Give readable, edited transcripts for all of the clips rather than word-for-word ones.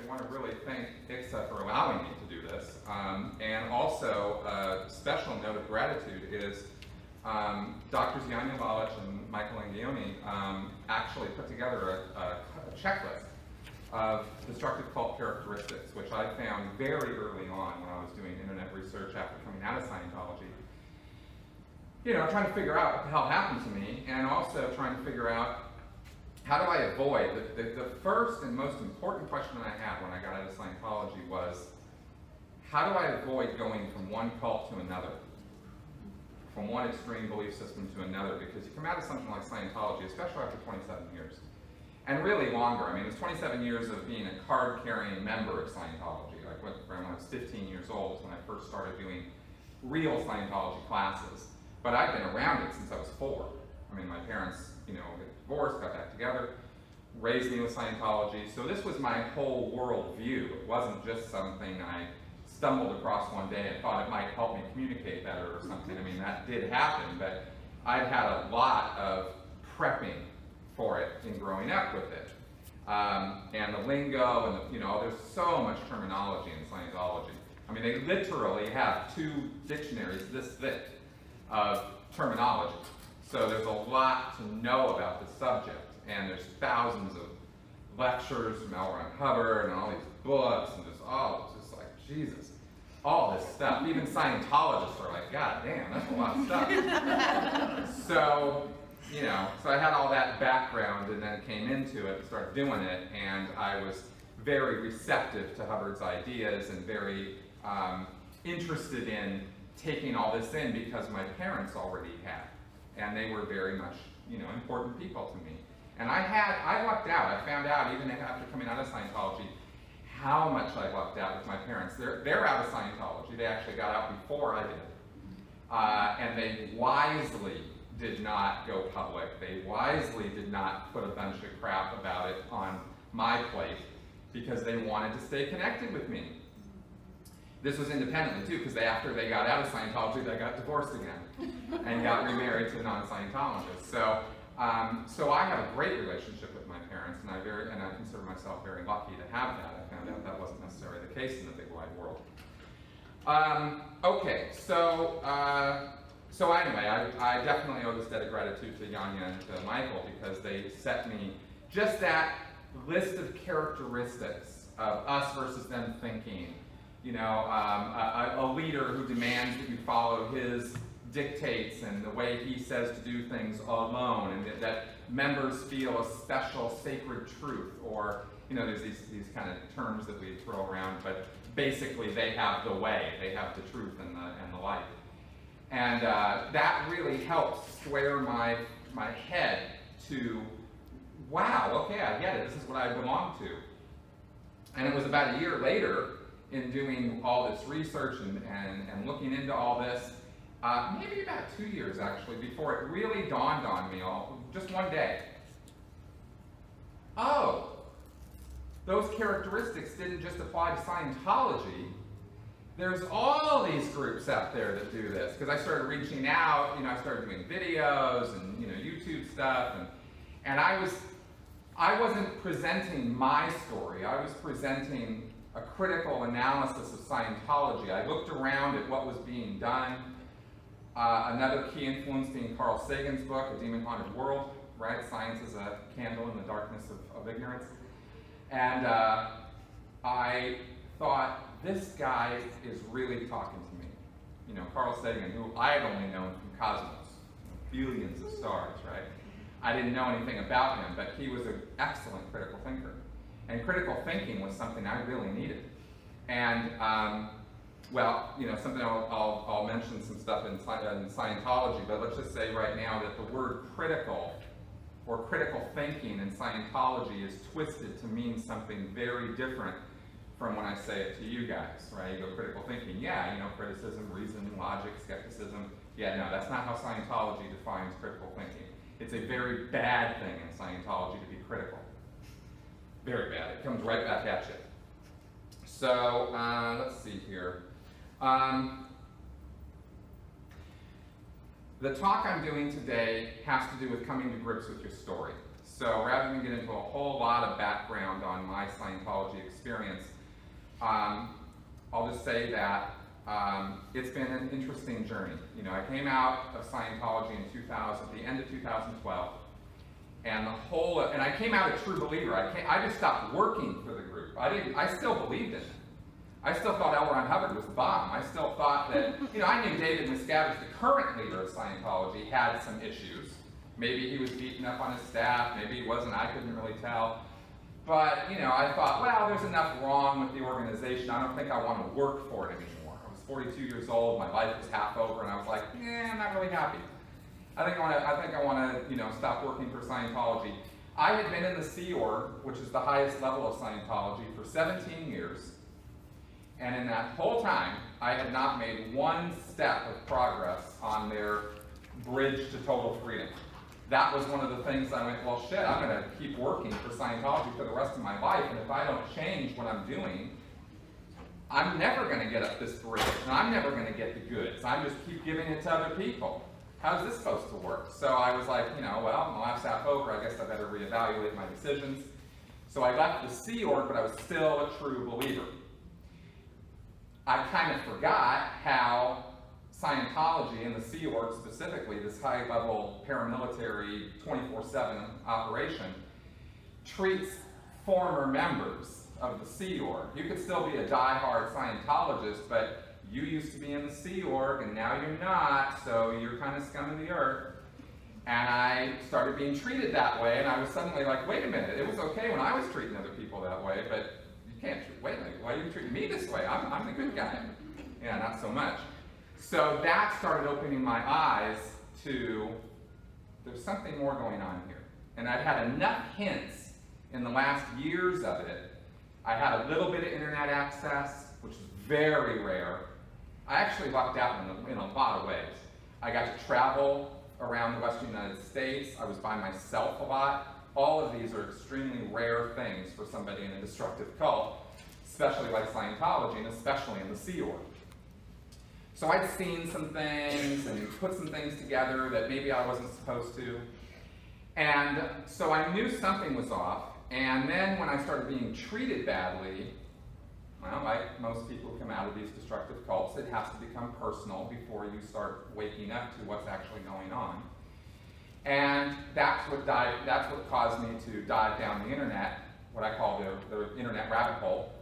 actually want to really thank ICSA for allowing me to do this. And also, a special note of gratitude is Drs. Yanya Lalich and Michael Angione actually put together a checklist of destructive cult characteristics, which I found very early on when I was doing internet research after coming out of Scientology. You know, trying to figure out what the hell happened to me, and also trying to figure out how do I avoid, the first and most important question I had when I got out of Scientology was, how do I avoid going from one cult to another? From one extreme belief system to another, because you come out of something like Scientology, especially after 27 years, and really longer. I mean, it's 27 years of being a card-carrying member of Scientology. Like when I was 15 years old when I first started doing real Scientology classes. But I've been around it since I was 4. I mean, my parents, you know, got divorced, got back together, raised me with Scientology. So this was my whole world view. It wasn't just something I stumbled across one day and thought it might help me communicate better or something. I mean, that did happen, but I've had a lot of prepping for it in growing up with it. And the lingo and the, you know, there's so much terminology in Scientology. I mean, they literally have 2 dictionaries this thick of terminology. So there's a lot to know about the subject, and there's thousands of lectures from L. Ron Hubbard and all these books, and just just like, Jesus, all this stuff. Even Scientologists are like, God damn, that's a lot of stuff. So, you know, so I had all that background and then came into it and started doing it, and I was very receptive to Hubbard's ideas and very interested in taking all this in because my parents already had, and they were very much, you know, important people to me. And I lucked out. I found out even after coming out of Scientology how much I lucked out with my parents. They're out of Scientology. They actually got out before I did. And they wisely did not go public. They wisely did not put a bunch of crap about it on my plate because they wanted to stay connected with me. This was independently too, because after they got out of Scientology, they got divorced again and got remarried to non-Scientologists. So I have a great relationship with my parents, and I consider myself very lucky to have that. I found out that wasn't necessarily the case in the big wide world. Okay, so anyway, I definitely owe this debt of gratitude to Yanya and to Michael because they set me just that list of characteristics of us versus them thinking. You know, a leader who demands that you follow his dictates and the way he says to do things alone, and that members feel a special sacred truth, or, you know, there's these kind of terms that we throw around, but basically they have the way, they have the truth and the light. And that really helps square my head to, wow, okay, I get it, this is what I belong to. And it was about a year later, in doing all this research and looking into all this, maybe about 2 years actually, before it really dawned on me just one day. Oh, those characteristics didn't just apply to Scientology. There's all these groups out there that do this. Because I started reaching out, you know, I started doing videos and, you know, YouTube stuff, and I wasn't presenting my story, I was presenting a critical analysis of Scientology. I looked around at what was being done. Another key influence being Carl Sagan's book, A Demon Haunted World, right? Science is a candle in the darkness of ignorance. And I thought, this guy is really talking to me. You know, Carl Sagan, who I had only known from Cosmos, billions of stars, right? I didn't know anything about him, but he was an excellent critical thinker. And critical thinking was something I really needed. And, well, you know, something I'll mention some stuff in Scientology, but let's just say right now that the word critical or critical thinking in Scientology is twisted to mean something very different from when I say it to you guys, right? You go critical thinking, yeah, you know, criticism, reason, logic, skepticism. Yeah, no, that's not how Scientology defines critical thinking. It's a very bad thing in Scientology to be critical. Very bad. It comes right back at you. So, let's see here. The talk I'm doing today has to do with coming to grips with your story. So rather than get into a whole lot of background on my Scientology experience, I'll just say that it's been an interesting journey. You know, I came out of Scientology in 2000, at the end of 2012, and I came out a true believer. I just stopped working for the group. I still believed in it. I still thought L. Ron Hubbard was the bomb. I still thought that, you know, I knew David Miscavige, the current leader of Scientology, had some issues. Maybe he was beating up on his staff, maybe he wasn't, I couldn't really tell. But, you know, I thought, well, there's enough wrong with the organization, I don't think I want to work for it anymore. I was 42 years old, my life was half over, and I was like, I'm not really happy. I think I want to, you know, stop working for Scientology. I had been in the Sea Org, which is the highest level of Scientology, for 17 years. And in that whole time, I had not made one step of progress on their bridge to total freedom. That was one of the things I went, well, shit, I'm going to keep working for Scientology for the rest of my life, and if I don't change what I'm doing, I'm never going to get up this bridge, and I'm never going to get the goods. I just keep giving it to other people. How's this supposed to work? So I was like, you know, well, my life's half over, I guess I better reevaluate my decisions. So I left the Sea Org, but I was still a true believer. I kind of forgot how Scientology and the Sea Org specifically, this high-level paramilitary 24/7 operation, treats former members of the Sea Org. You could still be a die-hard Scientologist, but you used to be in the Sea Org and now you're not, so you're kind of scum of the earth. And I started being treated that way, and I was suddenly like, wait a minute, it was okay when I was treating other people that way, but you can't treat, wait a minute, why are you treating me this way? I'm the good guy. Yeah, not so much. So that started opening my eyes to, there's something more going on here. And I'd had enough hints in the last years of it. I had a little bit of internet access, which is very rare. I actually lucked out in a lot of ways. I got to travel around the Western United States. I was by myself a lot. All of these are extremely rare things for somebody in a destructive cult, especially like Scientology, and especially in the Sea Org. So I'd seen some things and put some things together that maybe I wasn't supposed to. And so I knew something was off. And then when I started being treated badly, well, like most people who come out of these destructive cults, it has to become personal before you start waking up to what's actually going on. And that's what caused me to dive down the internet, what I call the internet rabbit hole.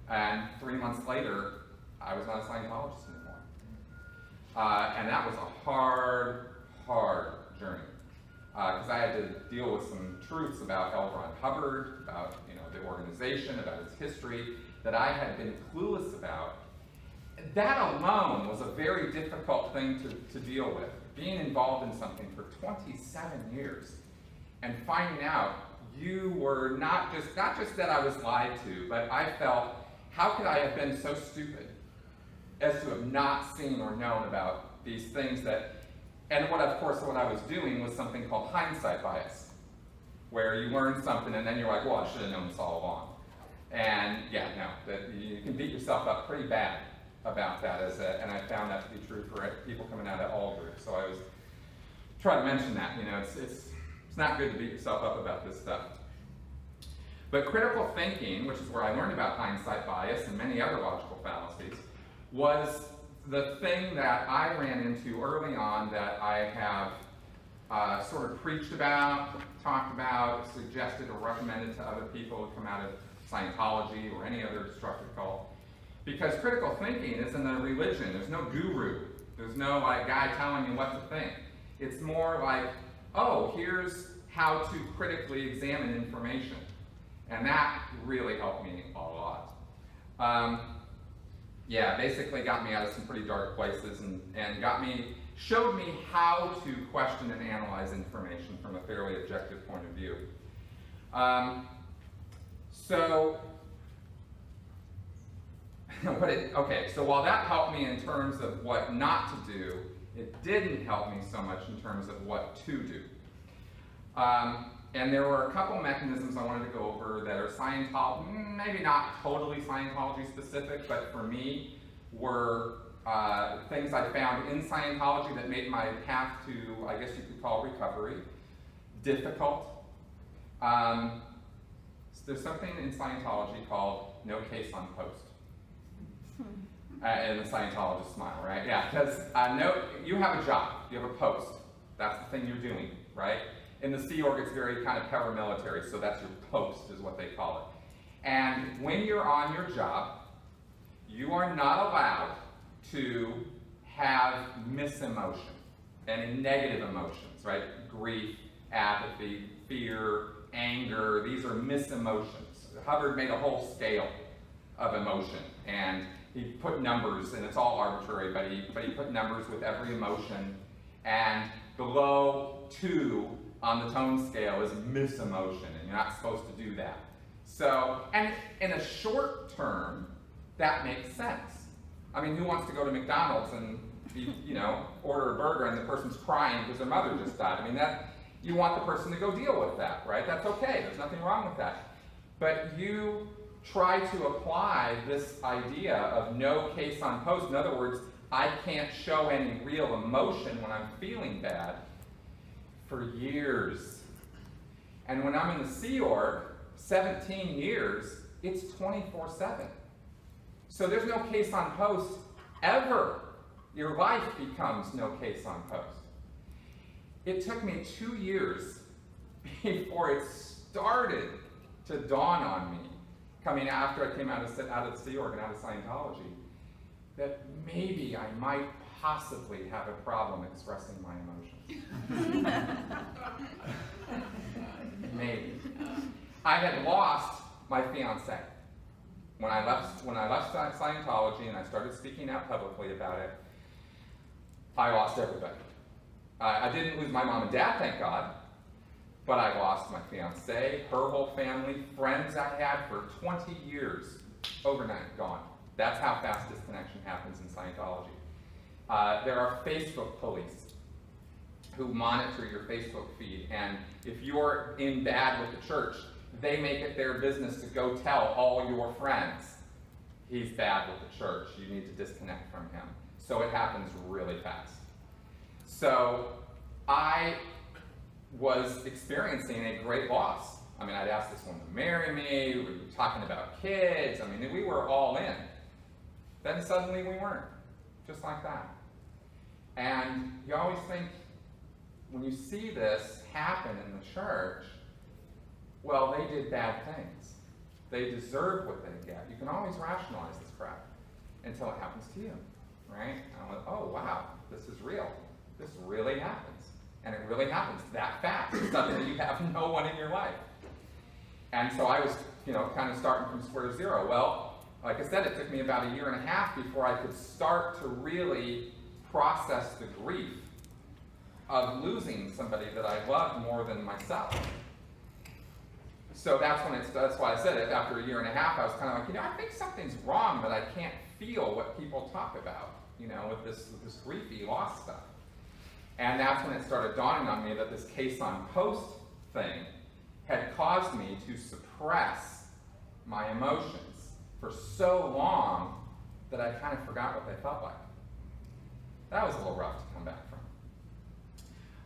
And 3 months later, I was not a Scientologist anymore. And that was a hard journey. Because I had to deal with some truths about L. Ron Hubbard, about the organization, about its history, that I had been clueless about. That alone was a very difficult thing to deal with. Being involved in something for 27 years and finding out you were not just that I was lied to, but I felt, how could I have been so stupid as to have not seen or known about these things that, and what I was doing was something called hindsight bias, where you learn something and then you're like, well, I should have known this all along. And yeah, no, that you can beat yourself up pretty bad about that, and I found that to be true for people coming out of all groups. So I was trying to mention that, it's not good to beat yourself up about this stuff. But critical thinking, which is where I learned about hindsight bias and many other logical fallacies, was the thing that I ran into early on that I have sort of preached about, talked about, suggested or recommended to other people who come out of Scientology or any other destructive cult. Because critical thinking isn't a religion. There's no guru. There's no guy telling you what to think. It's more like, oh, here's how to critically examine information. And that really helped me a lot. Basically got me out of some pretty dark places and showed me how to question and analyze information from a fairly objective point of view. So while that helped me in terms of what not to do, it didn't help me so much in terms of what to do. And there were a couple mechanisms I wanted to go over that are Scientology, maybe not totally Scientology specific, but for me were things I found in Scientology that made my path to, I guess you could call recovery, difficult. There's something in Scientology called no case on post. And the Scientologist smile, right? Yeah, because you have a job, you have a post. That's the thing you're doing, right? In the Sea Org, it's very kind of paramilitary, so that's your post, is what they call it. And when you're on your job, you are not allowed to have misemotion, any negative emotions, right? Grief, apathy, fear, anger, these are misemotions. Hubbard made a whole scale of emotion, and he put numbers, and it's all arbitrary, but he put numbers with every emotion, and below 2 on the tone scale is misemotion, and you're not supposed to do that. So, and in a short term, that makes sense. I mean, who wants to go to McDonald's and order a burger and the person's crying because their mother just died? I mean, you want the person to go deal with that, right? That's okay, there's nothing wrong with that. But you try to apply this idea of no case on post. In other words, I can't show any real emotion when I'm feeling bad for years. And when I'm in the Sea Org, 17 years, it's 24/7. So there's no case on post ever. Your life becomes no case on post. It took me 2 years before it started to dawn on me, coming after I came out of the Sea Org and out of Scientology, that maybe I might possibly have a problem expressing my emotions. Maybe. I had lost my fiancée. When I left Scientology and I started speaking out publicly about it, I lost everybody. I didn't lose my mom and dad, thank God, but I lost my fiancée, her whole family, friends I had for 20 years, overnight, gone. That's how fast disconnection happens in Scientology. There are Facebook police who monitor your Facebook feed, and if you're in bad with the church, they make it their business to go tell all your friends, he's bad with the church, you need to disconnect from him. So it happens really fast. So I was experiencing a great loss. I mean, I'd asked this woman to marry me, we were talking about kids, I mean, we were all in. Then suddenly we weren't, just like that. And you always think, when you see this happen in the church, well, they did bad things. They deserve what they get. You can always rationalize this crap until it happens to you, right? And I'm like, oh wow, this is real. This really happens. And it really happens that fast. Suddenly you have no one in your life. And so I was, kind of starting from square zero. Well, like I said, it took me about 1.5 years before I could start to really process the grief of losing somebody that I loved more than myself. So that's why I said it. After 1.5 years, I was kind of like, I think something's wrong, but I can't feel what people talk about, with this griefy loss stuff. And that's when it started dawning on me that this case on post thing had caused me to suppress my emotions for so long that I kind of forgot what they felt like. That was a little rough to come back from.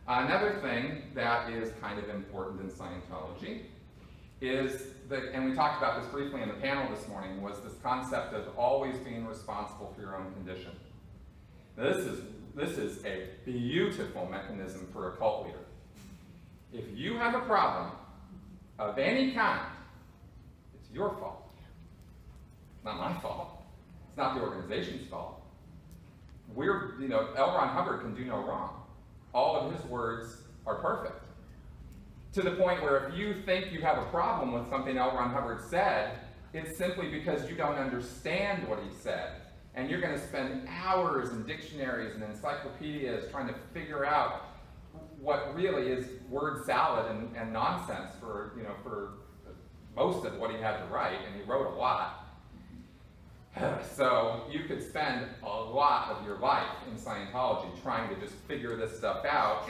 Another thing that is kind of important in Scientology is and we talked about this briefly in the panel this morning, was this concept of always being responsible for your own condition. Now, this is a beautiful mechanism for a cult leader. If you have a problem of any kind, it's your fault. Not my fault. It's not the organization's fault. L. Ron Hubbard can do no wrong. All of his words are perfect. To the point where if you think you have a problem with something L. Ron Hubbard said, it's simply because you don't understand what he said. And you're going to spend hours in dictionaries and encyclopedias trying to figure out what really is word salad and nonsense for most of what he had to write, and he wrote a lot. So you could spend a lot of your life in Scientology trying to just figure this stuff out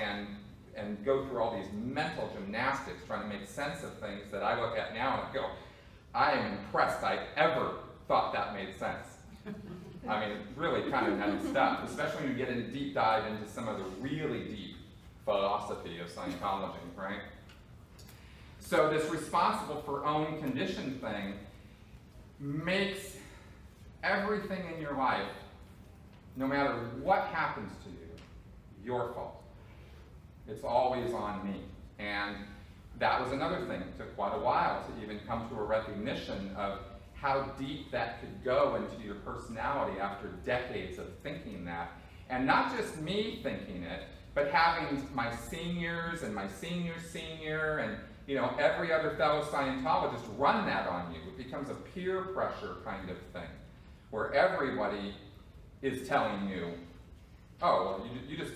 and go through all these mental gymnastics trying to make sense of things that I look at now and go, I am impressed I ever thought that made sense. I mean, really kind of nutty stuff, especially when you get in a deep dive into some of the really deep philosophy of Scientology, right? So this responsible for own condition thing makes everything in your life, no matter what happens to you, your fault. It's always on me. And that was another thing. It took quite a while to even come to a recognition of how deep that could go into your personality after decades of thinking that. And not just me thinking it, but having my seniors and my senior's senior and every other fellow Scientologist run that on you. It becomes a peer pressure kind of thing, where everybody is telling you, oh, well, you just,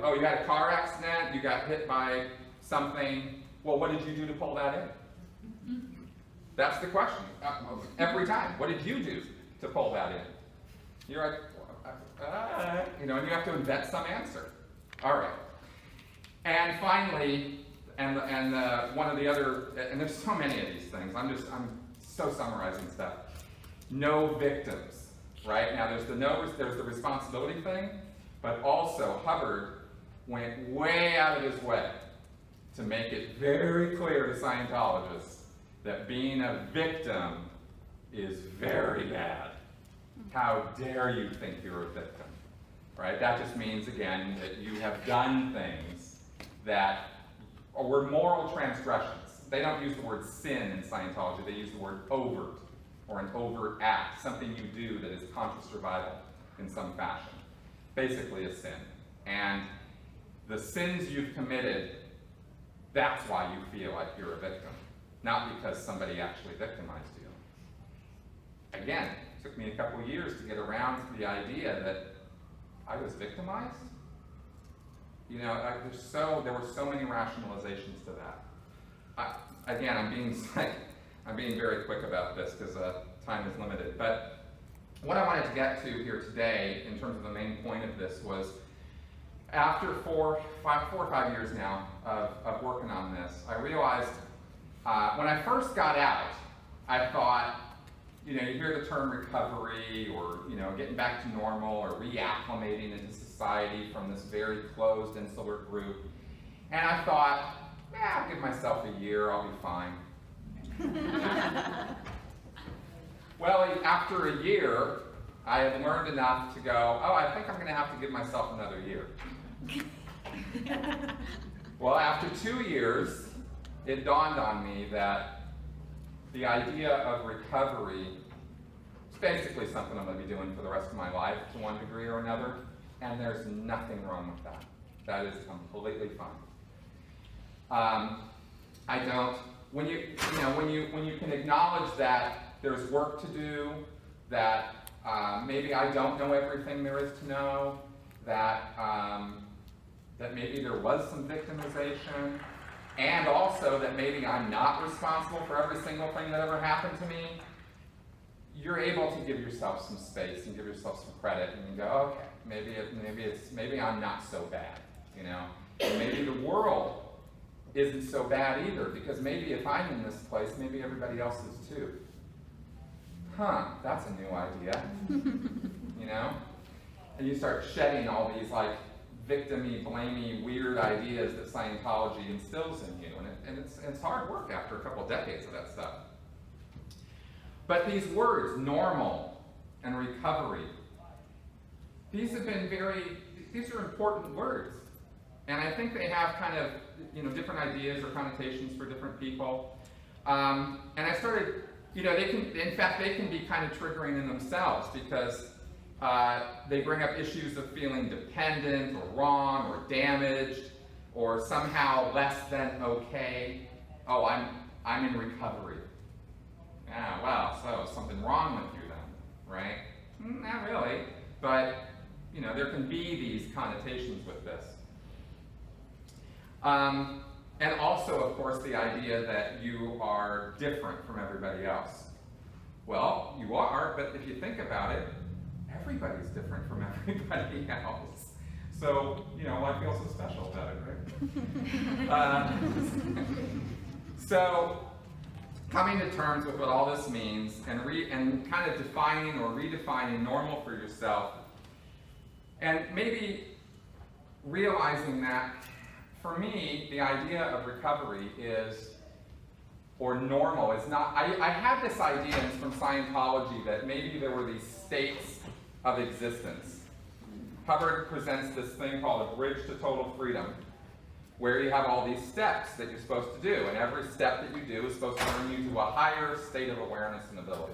oh, you had a car accident, you got hit by something, well, what did you do to pull that in? That's the question. Every time, what did you do to pull that in? You're like, and you have to invent some answer. All right. And finally, and one of the other, and there's so many of these things, I'm so summarizing stuff. No victims, right? Now there's the responsibility thing, but also Hubbard went way out of his way to make it very clear to Scientologists that being a victim is very bad. How dare you think you're a victim, right? That just means, again, that you have done things that were moral transgressions. They don't use the word sin in Scientology, they use the word overt, or an overt act, something you do that is conscious or vital in some fashion. Basically a sin. And the sins you've committed, that's why you feel like you're a victim, not because somebody actually victimized you. Again, it took me a couple years to get around to the idea that I was victimized. There were so many rationalizations to that. Again, I'm being very quick about this because time is limited. But what I wanted to get to here today, in terms of the main point of this, was after 4 or 5 years now of working on this, I realized when I first got out, I thought, you hear the term recovery, or getting back to normal, or reacclimating into society from this very closed insular group. And I thought, I'll give myself a year, I'll be fine. Well, after a year, I had learned enough to go, I think I'm going to have to give myself another year. Well, after 2 years, it dawned on me that the idea of recovery is basically something I'm going to be doing for the rest of my life to one degree or another, and there's nothing wrong with that. That is completely fine. When you can acknowledge that there's work to do, that maybe I don't know everything there is to know, that maybe there was some victimization, and also that maybe I'm not responsible for every single thing that ever happened to me, you're able to give yourself some space and give yourself some credit, and you go, okay, maybe I'm not so bad, and maybe the world isn't so bad either, because maybe if I'm in this place, maybe everybody else is too. That's a new idea, And you start shedding all these victim-y, blame-y, weird ideas that Scientology instills in you, and it's hard work after a couple of decades of that stuff. But these words, normal and recovery, these are important words. And I think they have kind of, different ideas or connotations for different people. And I started, they can be kind of triggering in themselves, because they bring up issues of feeling dependent or wrong or damaged or somehow less than okay. Oh, I'm in recovery. Yeah, well, so something wrong with you then, right? Not really, but there can be these connotations with this. And also, of course, the idea that you are different from everybody else. Well, you are, but if you think about it, everybody's different from everybody else. So, why feel so special about it, right? So, coming to terms with what all this means and kind of defining or redefining normal for yourself, and maybe realizing that, for me, the idea of recovery is or normal is not, I had this idea from Scientology that maybe there were these states of existence. Hubbard presents this thing called a bridge to total freedom, where you have all these steps that you're supposed to do, and every step that you do is supposed to bring you to a higher state of awareness and ability.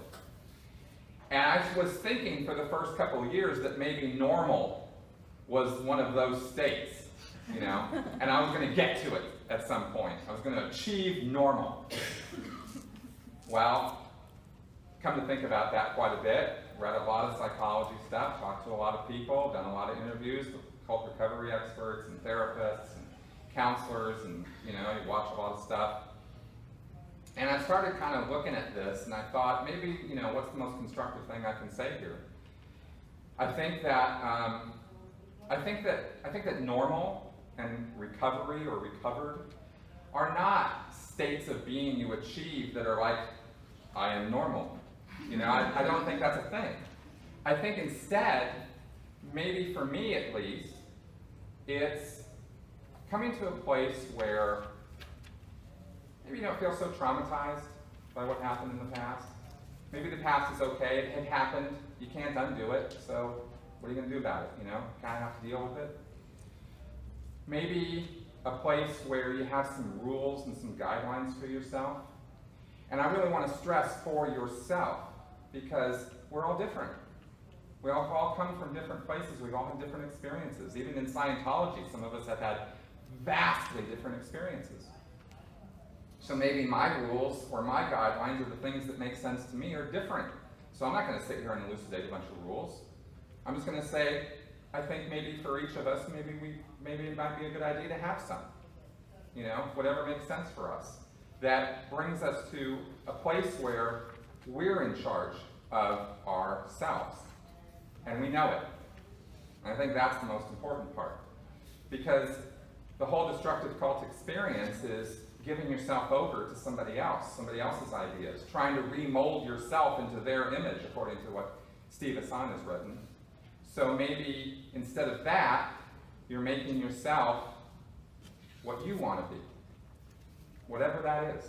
And I was thinking for the first couple of years that maybe normal was one of those states, you know, and I was going to get to it at some point. I was going to achieve normal. Well, come to think about that quite a bit, read a lot of psychology stuff, talked to a lot of people, done a lot of interviews with cult recovery experts and therapists and counselors, and you know, you watch a lot of stuff. And I started kind of looking at this, and I thought, maybe, you know, what's the most constructive thing I can say here? I think that normal and recovery or recovered are not states of being you achieve that are like, I am normal. You know, I don't think that's a thing. I think instead, maybe for me at least, it's coming to a place where maybe you don't feel so traumatized by what happened in the past. Maybe the past is okay, it had happened, you can't undo it, so what are you going to do about it, you know? Kind of have to deal with it. Maybe a place where you have some rules and some guidelines for yourself. And I really want to stress for yourself, because we're all different. We all come from different places, we've all had different experiences. Even in Scientology, some of us have had vastly different experiences. So maybe my rules or my guidelines or the things that make sense to me are different. So I'm not going to sit here and elucidate a bunch of rules. I'm just going to say, I think maybe for each of us, maybe it might be a good idea to have some. You know, whatever makes sense for us. That brings us to a place where we're in charge of ourselves. And we know it. And I think that's the most important part. Because the whole destructive cult experience is giving yourself over to somebody else's ideas, trying to remold yourself into their image, according to what Steve Hassan has written. So maybe instead of that, you're making yourself what you want to be, whatever that is.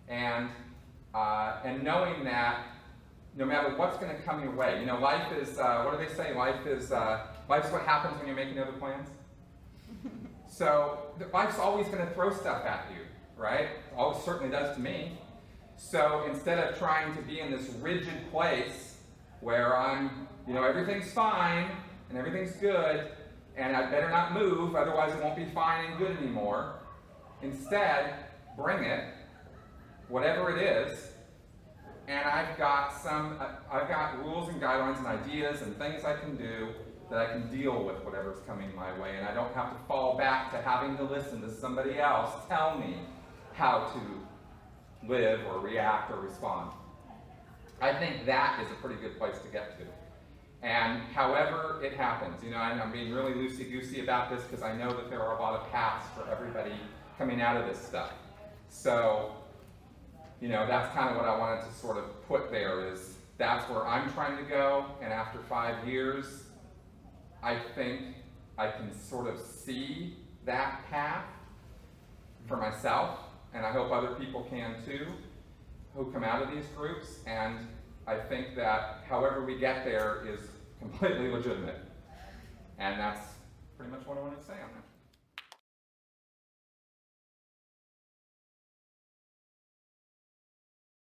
And knowing that no matter what's going to come your way, you know, life is, what do they say? Life's what happens when you're making other plans. So life's always going to throw stuff at you, right? Always certainly does to me. So instead of trying to be in this rigid place where you know, everything's fine and everything's good and I better not move, otherwise it won't be fine and good anymore. Instead, bring it, whatever it is, and I've got rules and guidelines and ideas and things I can do that I can deal with whatever's coming my way, and I don't have to fall back to having to listen to somebody else tell me how to live or react or respond. I think that is a pretty good place to get to. And however it happens, you know, and I'm being really loosey-goosey about this because I know that there are a lot of paths for everybody coming out of this stuff. So, you know, that's kind of what I wanted to sort of put there, is that's where I'm trying to go, and after 5 years, I think I can sort of see that path for myself, and I hope other people can too, who come out of these groups, and I think that however we get there is completely legitimate. And that's pretty much what I want to say on that.